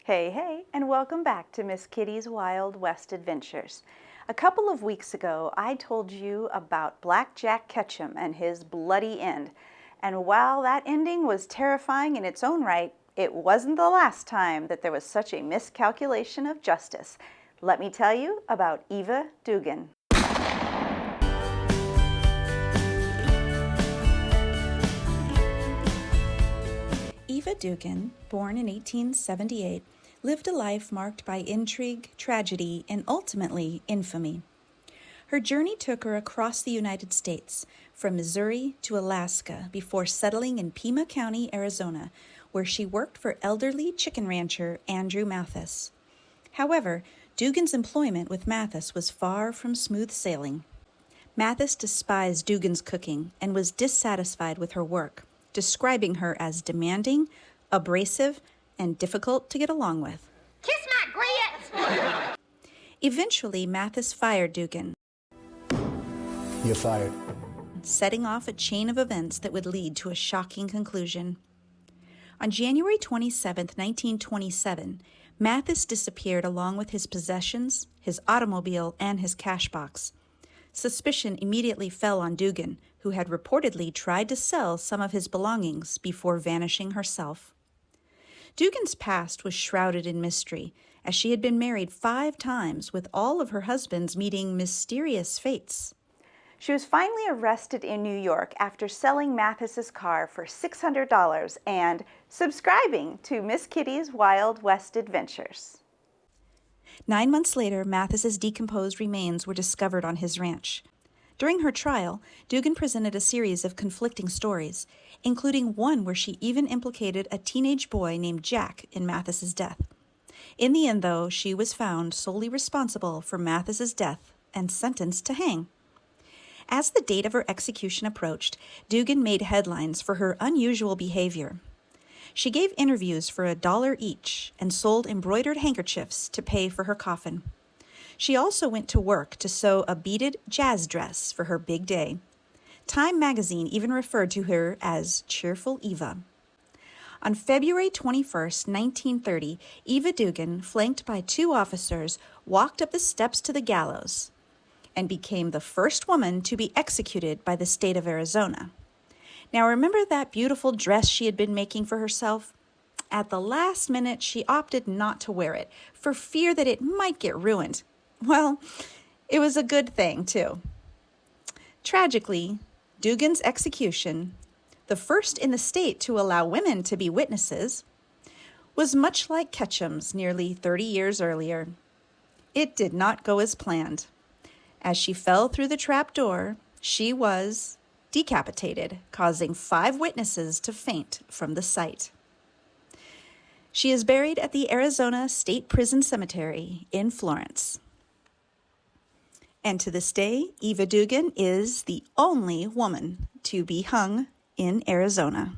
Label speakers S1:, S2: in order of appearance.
S1: Hey, hey, and welcome back to Miss Kitty's Wild West Adventures. A couple of weeks ago, I told you about Black Jack Ketchum and his bloody end. And while that ending was terrifying in its own right, it wasn't the last time that there was such a miscalculation of justice. Let me tell you about Eva Dugan. Eva Dugan, born in 1878, lived a life marked by intrigue, tragedy, and ultimately infamy. Her journey took her across the United States, from Missouri to Alaska, before settling in Pima County, Arizona, where she worked for elderly chicken rancher Andrew Mathis. However, Dugan's employment with Mathis was far from smooth sailing. Mathis despised Dugan's cooking and was dissatisfied with her work, describing her as demanding, abrasive, and difficult to get along with.
S2: Kiss my grits!
S1: Eventually, Mathis fired Dugan,
S3: You're fired.
S1: setting off a chain of events that would lead to a shocking conclusion. On January 27, 1927, Mathis disappeared along with his possessions, his automobile, and his cash box. Suspicion immediately fell on Dugan, who had reportedly tried to sell some of his belongings before vanishing herself. Dugan's past was shrouded in mystery, as she had been married 5 times, with all of her husbands meeting mysterious fates. She was finally arrested in New York after selling Mathis's car for $600 and subscribing to Miss Kitty's Wild West Adventures. 9 months later, Mathis's decomposed remains were discovered on his ranch. During her trial, Dugan presented a series of conflicting stories, including one where she even implicated a teenage boy named Jack in Mathis's death. In the end, though, she was found solely responsible for Mathis's death and sentenced to hang. As the date of her execution approached, Dugan made headlines for her unusual behavior. She gave interviews for $1 each and sold embroidered handkerchiefs to pay for her coffin. She also went to work to sew a beaded jazz dress for her big day. Time magazine even referred to her as Cheerful Eva. On February 21, 1930, Eva Dugan, flanked by 2 officers, walked up the steps to the gallows and became the first woman to be executed by the state of Arizona. Now, remember that beautiful dress she had been making for herself? At the last minute, she opted not to wear it for fear that it might get ruined. Well, it was a good thing, too. Tragically, Dugan's execution, the first in the state to allow women to be witnesses, was much like Ketchum's nearly 30 years earlier. It did not go as planned. As she fell through the trap door, she was decapitated, causing 5 witnesses to faint from the sight. She is buried at the Arizona State Prison Cemetery in Florence. And to this day, Eva Dugan is the only woman to be hung in Arizona.